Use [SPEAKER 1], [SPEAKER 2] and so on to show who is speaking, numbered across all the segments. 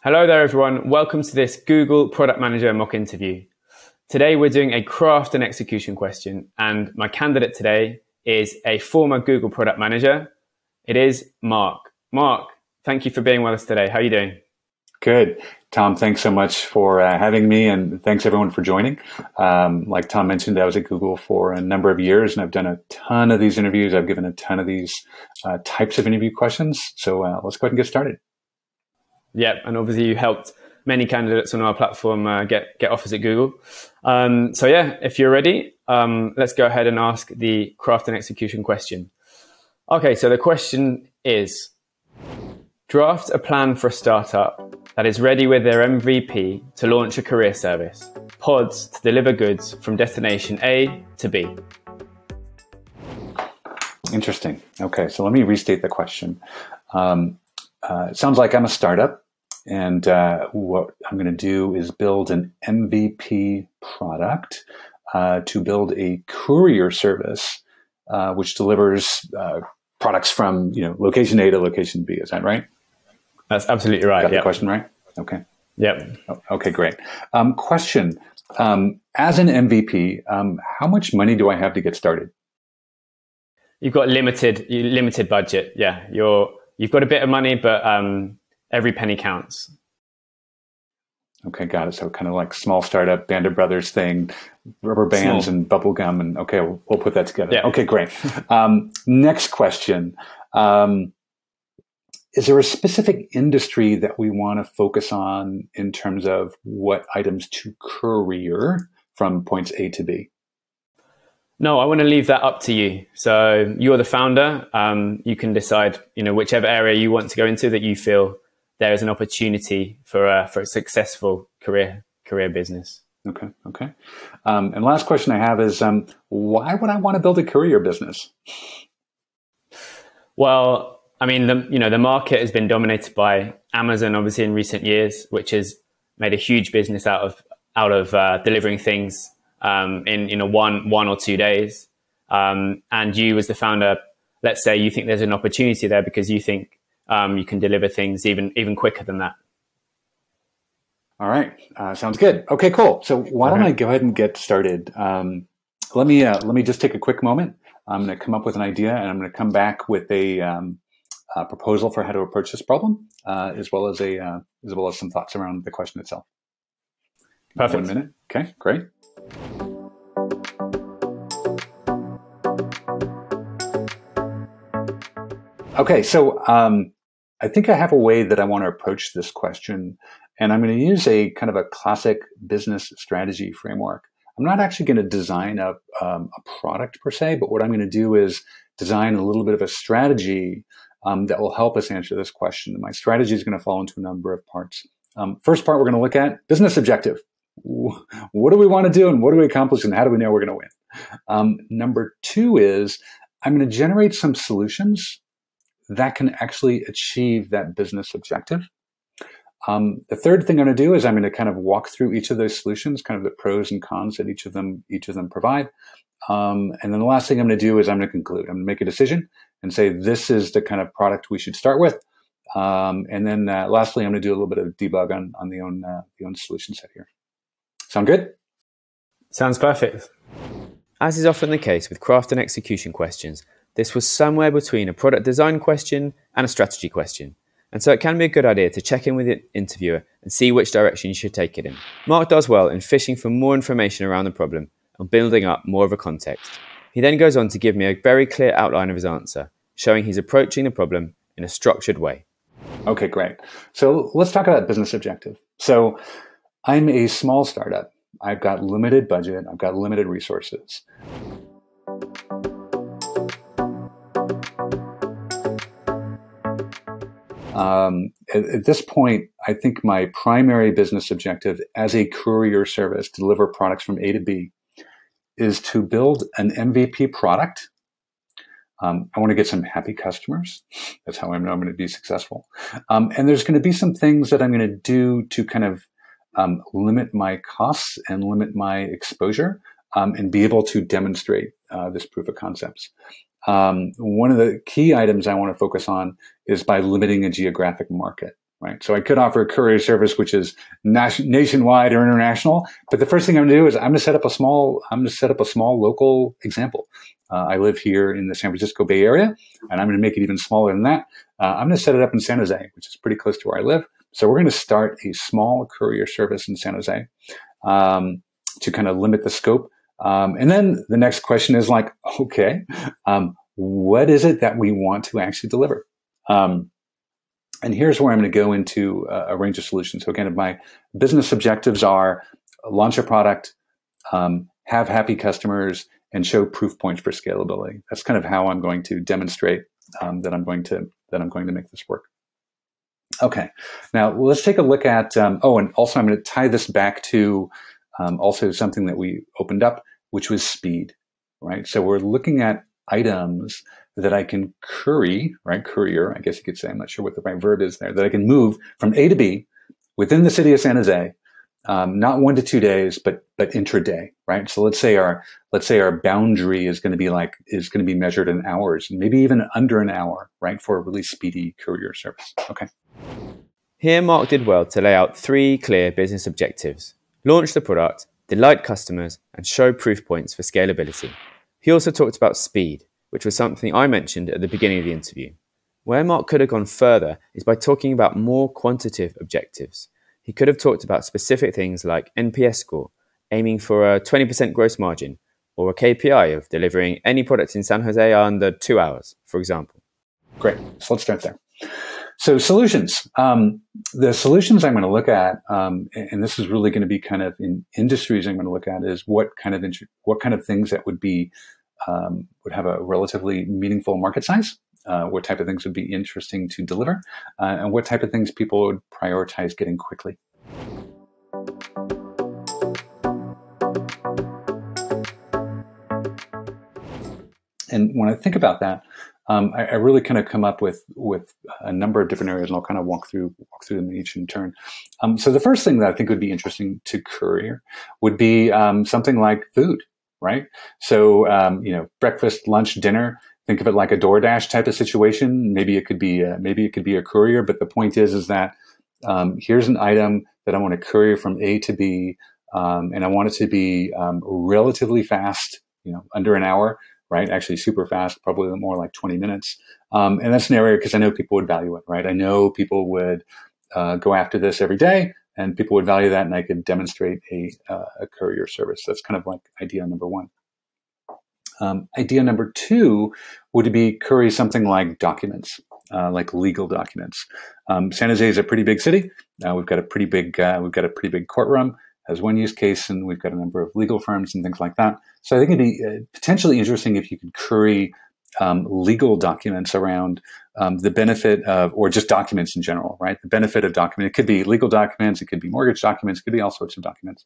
[SPEAKER 1] Hello there everyone, welcome to this Google Product Manager mock interview. Today we're doing a craft and execution question, and my candidate today is a former Google Product Manager. It is Mark. Mark, thank you for being with us today. How are you doing?
[SPEAKER 2] Good. Tom, thanks so much for having me, and thanks everyone for joining. Like Tom mentioned, I was at Google for a number of years, and I've done a ton of these interviews. I've given a ton of these types of interview questions. So let's go ahead and get started.
[SPEAKER 1] Yep, and obviously you helped many candidates on our platform get offers at Google. So yeah, if you're ready, let's go ahead and ask the craft and execution question. Okay, so the question is, draft a plan for a startup that is ready with their MVP to launch a courier service, pods to deliver goods from destination A to B.
[SPEAKER 2] Interesting. Okay, so let me restate the question. It sounds like I'm a startup. And what I'm going to do is build an MVP product to build a courier service which delivers products from location A to location B. Is that right?
[SPEAKER 1] That's absolutely right.
[SPEAKER 2] Got the question right? Okay.
[SPEAKER 1] Yep.
[SPEAKER 2] Okay, great. Question: as an MVP, how much money do I have to get started?
[SPEAKER 1] You've got limited budget. Yeah, you've got a bit of money, but every penny counts.
[SPEAKER 2] Okay, got it. So kind of like small startup, Band of Brothers thing, rubber bands and bubble gum, and okay, we'll put that together.
[SPEAKER 1] Yeah.
[SPEAKER 2] Okay, great. Next question. Is there a specific industry that we want to focus on in terms of what items to courier from points A to B?
[SPEAKER 1] No, I want to leave that up to you. So you're the founder. You can decide, whichever area you want to go into that you feel there is an opportunity for a successful career business.
[SPEAKER 2] Okay. And last question I have is, why would I want to build a courier business?
[SPEAKER 1] Well, I mean, the market has been dominated by Amazon, obviously, in recent years, which has made a huge business out of delivering things in one or 2 days. And you as the founder, let's say you think there's an opportunity there because you think you can deliver things even quicker than that.
[SPEAKER 2] All right. Sounds good. Okay, cool. So why don't I go ahead and get started? Let me just take a quick moment. I'm going to come up with an idea, and I'm going to come back with a proposal for how to approach this problem, as well as some thoughts around the question itself.
[SPEAKER 1] Perfect.
[SPEAKER 2] 1 minute. Okay, great. Okay, so I think I have a way that I want to approach this question, and I'm going to use a kind of a classic business strategy framework. I'm not actually going to design a product per se, but what I'm going to do is design a little bit of a strategy that will help us answer this question. And my strategy is going to fall into a number of parts. First part, we're going to look at business objective. What do we want to do, and what do we accomplish, and how do we know we're going to win? Number two is I'm going to generate some solutions that can actually achieve that business objective. The third thing I'm going to do is I'm going to kind of walk through each of those solutions, kind of the pros and cons that each of them provide. And then the last thing I'm going to do is I'm going to conclude. I'm going to make a decision and say this is the kind of product we should start with. And then lastly, I'm going to do a little bit of debug on the own solution set here. Sound good?
[SPEAKER 1] Sounds perfect. As is often the case with craft and execution questions, this was somewhere between a product design question and a strategy question. And so it can be a good idea to check in with the interviewer and see which direction you should take it in. Mark does well in fishing for more information around the problem and building up more of a context. He then goes on to give me a very clear outline of his answer, showing he's approaching the problem in a structured way.
[SPEAKER 2] Okay, great. So let's talk about business objective. So I'm a small startup. I've got limited budget. I've got limited resources. At this point, I think my primary business objective as a courier service to deliver products from A to B is to build an MVP product. I want to get some happy customers. That's how I know I'm going to be successful. And there's going to be some things that I'm going to do to kind of limit my costs and limit my exposure and be able to demonstrate this proof of concepts. One of the key items I want to focus on is by limiting a geographic market. right? So I could offer a courier service which is nationwide or international, but the first thing I'm going to do is I'm going to set up a small local example. I live here in the San Francisco Bay Area, and I'm going to make it even smaller than that. I'm going to set it up in San Jose, which is pretty close to where I live. So we're going to start a small courier service in San Jose to kind of limit the scope. And then the next question is like, okay, what is it that we want to actually deliver? And here's where I'm going to go into a range of solutions. So again, if my business objectives are launch a product, have happy customers, and show proof points for scalability. That's kind of how I'm going to demonstrate that I'm going to make this work. Okay, now let's take a look at. And also I'm going to tie this back to also something that we opened up, which was speed. Right. So we're looking at items that I can courier, I guess you could say, I'm not sure what the right verb is there, that I can move from A to B within the city of San Jose, not 1 to 2 days, but intraday, right? So let's say our boundary is going to be measured in hours, maybe even under an hour, right, for a really speedy courier service. Okay.
[SPEAKER 1] Here, Mark did well to lay out 3 clear business objectives: launch the product, delight customers, and show proof points for scalability. He also talked about speed, which was something I mentioned at the beginning of the interview. Where Mark could have gone further is by talking about more quantitative objectives. He could have talked about specific things like NPS score, aiming for a 20% gross margin, or a KPI of delivering any product in San Jose under 2 hours, for example.
[SPEAKER 2] Great. So let's start there. So solutions. The solutions I'm going to look at, and this is really going to be kind of in industries I'm going to look at, is what kind of things that would have a relatively meaningful market size, what type of things would be interesting to deliver, and what type of things people would prioritize getting quickly. And when I think about that, I really kind of come up with a number of different areas, and I'll kind of walk through them each in turn. So the first thing that I think would be interesting to courier would be something like food, right? So breakfast, lunch, dinner. Think of it like a DoorDash type of situation. Maybe it could be a courier, but the point is that here's an item that I want to courier from A to B, and I want it to be relatively fast, under an hour. Right? Actually super fast, probably more like 20 minutes. And that's an area because I know people would value it, right? I know people would go after this every day, and people would value that, and I could demonstrate a courier service. That's kind of like idea number one. Idea number two would be courier something like documents, like legal documents. San Jose is a pretty big city. We've got a pretty big courtroom as one use case, and we've got a number of legal firms and things like that. So I think it'd be potentially interesting if you could query legal documents around the benefit of, or just documents in general, right? The benefit of document. It could be legal documents, it could be mortgage documents, it could be all sorts of documents.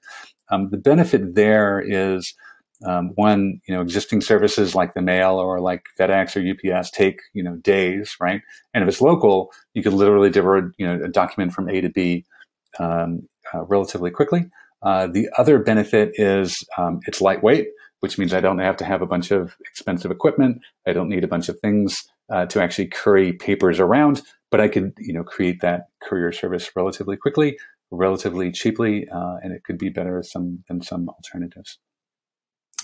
[SPEAKER 2] The benefit there is one, existing services like the mail or like FedEx or UPS take, days, right? And if it's local, you could literally deliver, a document from A to B relatively quickly. The other benefit is it's lightweight, which means I don't have to have a bunch of expensive equipment. I don't need a bunch of things to actually curry papers around, but I could, create that courier service relatively quickly, relatively cheaply, and it could be better than some alternatives.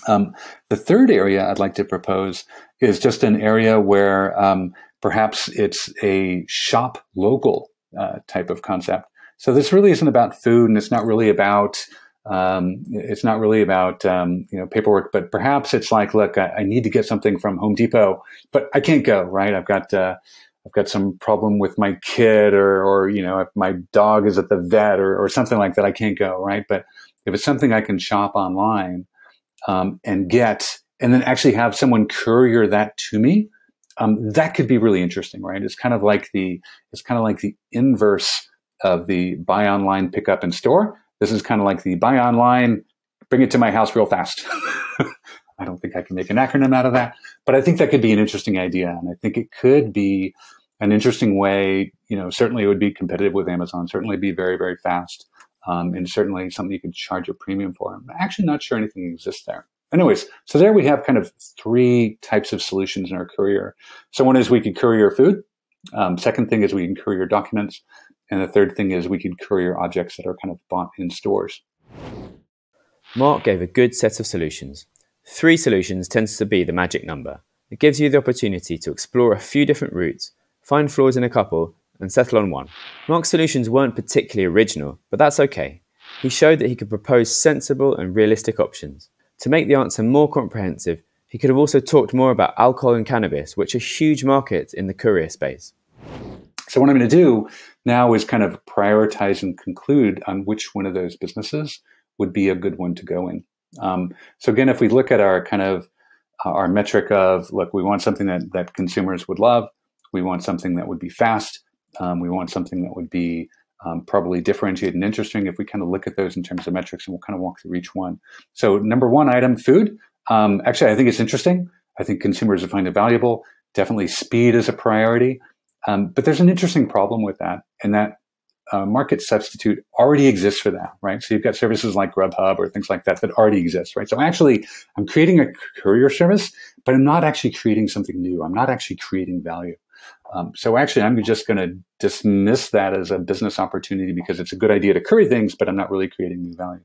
[SPEAKER 2] The third area I'd like to propose is just an area where perhaps it's a shop local type of concept. So this really isn't about food, and it's not really about paperwork. But perhaps it's like, look, I need to get something from Home Depot, but I can't go. Right? I've got some problem with my kid, or if my dog is at the vet, or something like that. I can't go. Right? But if it's something I can shop online and get, and then actually have someone courier that to me, that could be really interesting. Right? It's kind of like the inverse of the buy online, pick up in store. This is kind of like the buy online, bring it to my house real fast. I don't think I can make an acronym out of that, but I think that could be an interesting idea. And I think it could be an interesting way, certainly it would be competitive with Amazon, certainly be very, very fast, and certainly something you could charge a premium for. I'm actually not sure anything exists there. Anyways, so there we have kind of 3 types of solutions in our courier. So one is we could courier food. Second thing is we can courier documents. And the third thing is we could courier objects that are kind of bought in stores.
[SPEAKER 1] Mark gave a good set of solutions. 3 solutions tends to be the magic number. It gives you the opportunity to explore a few different routes, find flaws in a couple, and settle on one. Mark's solutions weren't particularly original, but that's okay. He showed that he could propose sensible and realistic options. To make the answer more comprehensive, he could have also talked more about alcohol and cannabis, which are huge markets in the courier space.
[SPEAKER 2] So what I'm going to do now is kind of prioritize and conclude on which one of those businesses would be a good one to go in. So again, if we look at our kind of our metric of, look, we want something that consumers would love. We want something that would be fast. We want something that would be probably differentiated and interesting. If we kind of look at those in terms of metrics, and we'll kind of walk through each one. So number 1 item, food. Actually, I think it's interesting. I think consumers will find it valuable. Definitely speed is a priority. But there's an interesting problem with that, and that market substitute already exists for that, right? So you've got services like Grubhub or things like that already exist, right? So actually, I'm creating a courier service, but I'm not actually creating something new. I'm not actually creating value. So actually, I'm just going to dismiss that as a business opportunity because it's a good idea to courier things, but I'm not really creating new value.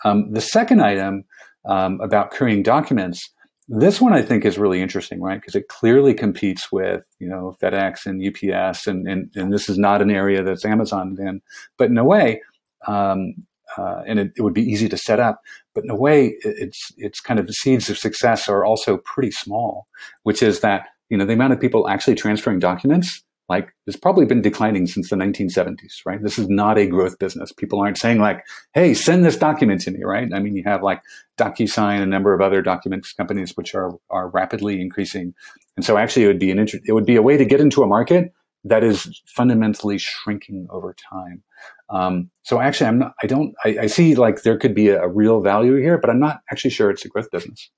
[SPEAKER 2] The second item about couriering documents, this one I think is really interesting, right? Because it clearly competes with, FedEx and UPS, and this is not an area that's Amazon in, but in a way, and it would be easy to set up, but in a way, it's kind of the seeds of success are also pretty small, which is that, the amount of people actually transferring documents, like, has probably been declining since the 1970s, right? This is not a growth business. People aren't saying like, hey, send this document to me, right? I mean, you have like DocuSign, a number of other documents companies which are rapidly increasing. And so actually it would be a way to get into a market that is fundamentally shrinking over time. So actually I see like there could be a real value here, but I'm not actually sure it's a growth business.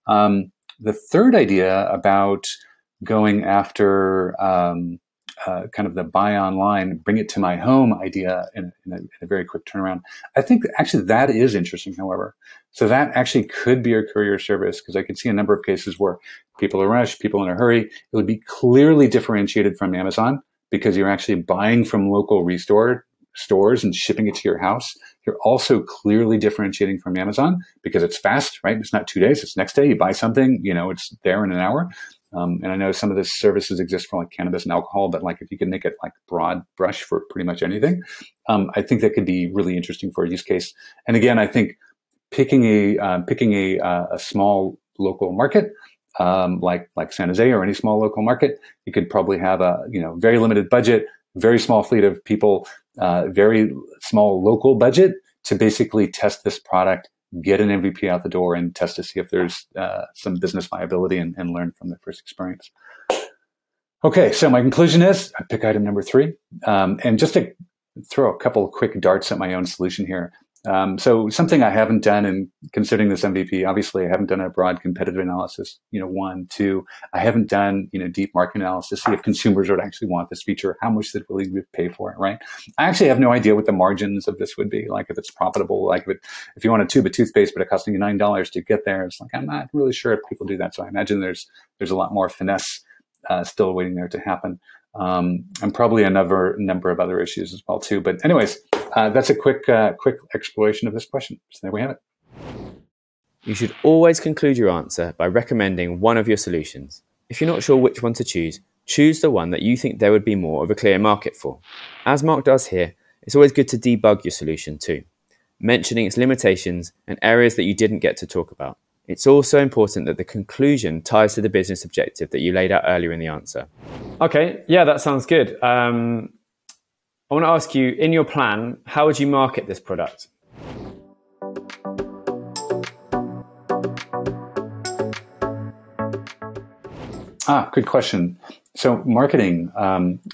[SPEAKER 2] The third idea about going after kind of the buy online, bring it to my home idea in a very quick turnaround, I think actually that is interesting, however. So that actually could be a courier service, because I could see a number of cases where people are rushed, people in a hurry. It would be clearly differentiated from Amazon because you're actually buying from local stores and shipping it to your house. You're also clearly differentiating from Amazon because it's fast, right? It's not 2 days, it's next day. You buy something, it's there in an hour. And I know some of the services exist for like cannabis and alcohol, but like if you can make it like broad brush for pretty much anything, I think that could be really interesting for a use case. And again, I think picking a small local market, like San Jose or any small local market, you could probably have a very limited budget, very small fleet of people, very small local budget to basically test this product, get an MVP out the door, and test to see if there's some business viability and learn from the first experience. Okay, so my conclusion is I pick item number 3. And just to throw a couple of quick darts at my own solution here. So something I haven't done in considering this MVP, obviously I haven't done a broad competitive analysis, 1, 2, I haven't done, deep market analysis to see if consumers would actually want this feature, how much they'd really pay for it, right? I actually have no idea what the margins of this would be, like if it's profitable, like if you want a tube of toothpaste, but it costing you $9 to get there, it's like, I'm not really sure if people do that. So I imagine there's a lot more finesse still waiting there to happen. And probably a number of other issues as well too. But anyways, that's a quick exploration of this question. So there we have it.
[SPEAKER 1] You should always conclude your answer by recommending one of your solutions. If you're not sure which one to choose the one that you think there would be more of a clear market for. As Mark does here, it's always good to debug your solution too, mentioning its limitations and areas that you didn't get to talk about. It's also important that the conclusion ties to the business objective that you laid out earlier in the answer. Okay, yeah, that sounds good. I want to ask you, in your plan, how would you market this product?
[SPEAKER 2] Good question. So marketing,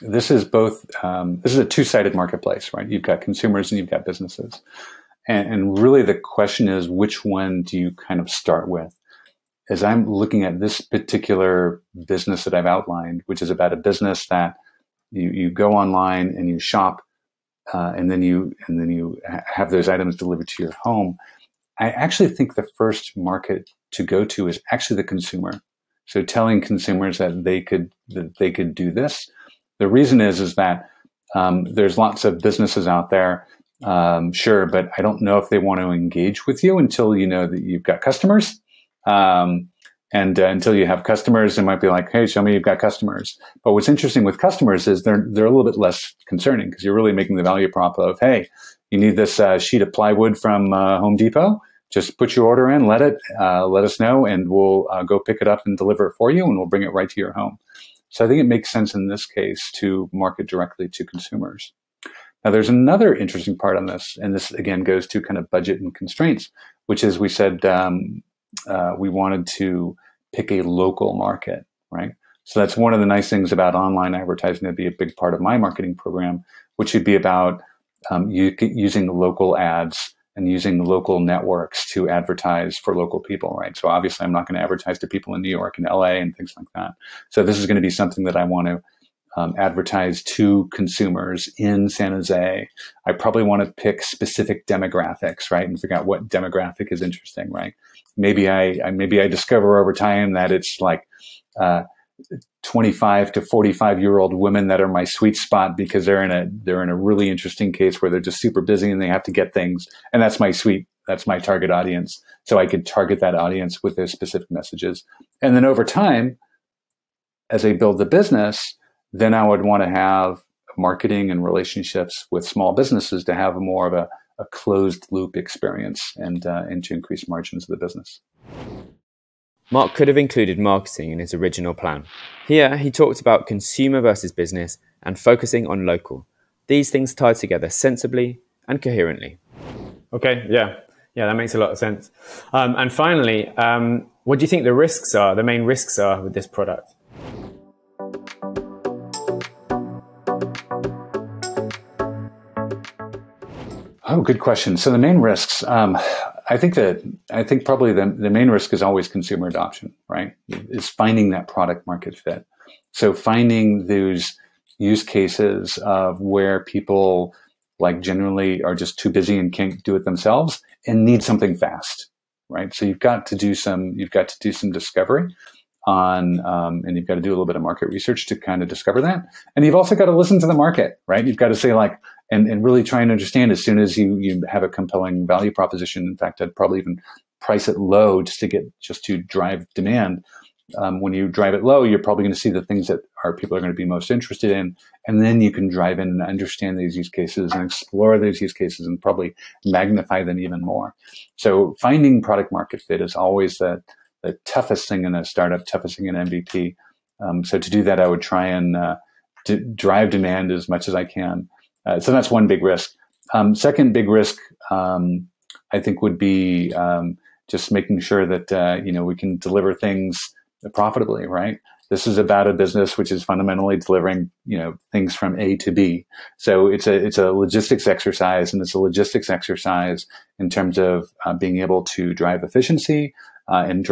[SPEAKER 2] this is a two-sided marketplace, right? You've got consumers and you've got businesses. And really the question is, which one do you kind of start with? As I'm looking at this particular business that I've outlined, which is about a business that you go online and you shop, and then you have those items delivered to your home. I actually think the first market to go to is actually the consumer. So telling consumers that they could do this. The reason is that There's lots of businesses out there, sure, but I don't know if they want to engage with you until you know that you've got customers. And until you have customers, they might be like, hey, show me you've got customers. But what's interesting with customers is they're a little bit less concerning because you're really making the value prop of, hey, you need this sheet of plywood from Home Depot. Just put your order in, let us know, and we'll go pick it up and deliver it for you, and we'll bring it right to your home. So I think it makes sense in this case to market directly to consumers. Now, there's another interesting part on this, and this, again, goes to kind of budget and constraints, which is we said we wanted to pick a local market, right? So that's one of the nice things about online advertising. That'd be a big part of my marketing program, which would be about using local ads and using local networks to advertise for local people, right? So obviously I'm not going to advertise to people in New York and LA and things like that. So this is going to be something that I want to advertise to consumers in San Jose. I probably want to pick specific demographics, right? And figure out what demographic is interesting, right? Maybe I discover over time that it's like 25 to 45-year-old women that are my sweet spot because they're in a really interesting case where they're just super busy and they have to get things. And that's my target audience. So I could target that audience with those specific messages. And then over time, as I build the business, then I would want to have marketing and relationships with small businesses to have more of a closed loop experience and to increase margins of the business.
[SPEAKER 1] Mark could have included marketing in his original plan. Here, he talked about consumer versus business and focusing on local. These things tie together sensibly and coherently. Okay, yeah, that makes a lot of sense. And finally, what do you think the main risks are with this product?
[SPEAKER 2] Oh, good question. So the main risks, I think probably the main risk is always consumer adoption, right? Is finding that product market fit. So finding those use cases of where people like generally are just too busy and can't do it themselves and need something fast, right? So you've got to do some discovery on, and you've got to do a little bit of market research to kind of discover that. And you've also got to listen to the market, right? You've got to say like, and really try and understand as soon as you have a compelling value proposition. In fact, I'd probably even price it low just to drive demand. When you drive it low, you're probably going to see the things that people are going to be most interested in. And then you can drive in and understand these use cases and explore those use cases and probably magnify them even more. So finding product market fit is always the toughest thing in a startup, toughest thing in MVP. So to do that, I would try and drive demand as much as I can. So that's one big risk. Second big risk, I think, would be just making sure that we can deliver things profitably. Right. This is about a business which is fundamentally delivering things from A to B. So it's a logistics exercise, and it's a logistics exercise in terms of being able to drive efficiency. And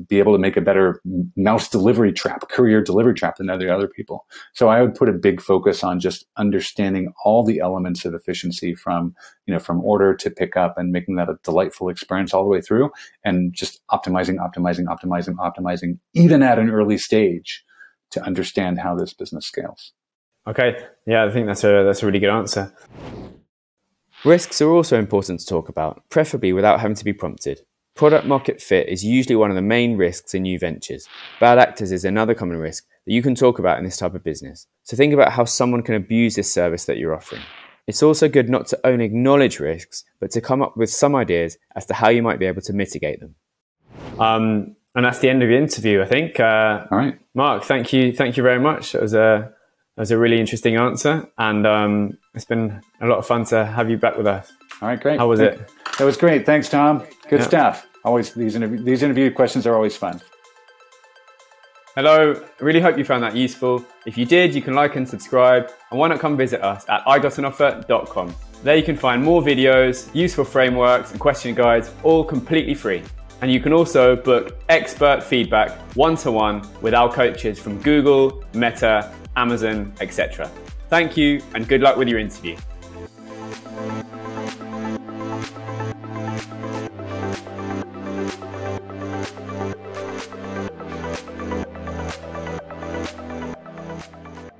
[SPEAKER 2] be able to make a better mouse delivery trap, courier delivery trap than other people. So I would put a big focus on just understanding all the elements of efficiency from order to pickup and making that a delightful experience all the way through, and just optimizing, even at an early stage to understand how this business scales.
[SPEAKER 1] Okay. Yeah, I think that's a really good answer. Risks are also important to talk about, preferably without having to be prompted. Product market fit is usually one of the main risks in new ventures. Bad actors is another common risk that you can talk about in this type of business. So think about how someone can abuse this service that you're offering. It's also good not to only acknowledge risks, but to come up with some ideas as to how you might be able to mitigate them. And that's the end of the interview, I think.
[SPEAKER 2] All right.
[SPEAKER 1] Mark, thank you very much. That was a really interesting answer, and it's been a lot of fun to have you back with us.
[SPEAKER 2] All right, great.
[SPEAKER 1] How was it?
[SPEAKER 2] That was great. Thanks, Tom. Good stuff. Always these interview questions are always fun.
[SPEAKER 1] Hello. I really hope you found that useful. If you did, you can like and subscribe, and why not come visit us at IGotAnOffer.com. There you can find more videos, useful frameworks, and question guides, all completely free. And you can also book expert feedback one-to-one with our coaches from Google, Meta, Amazon, etc. Thank you, and good luck with your interview.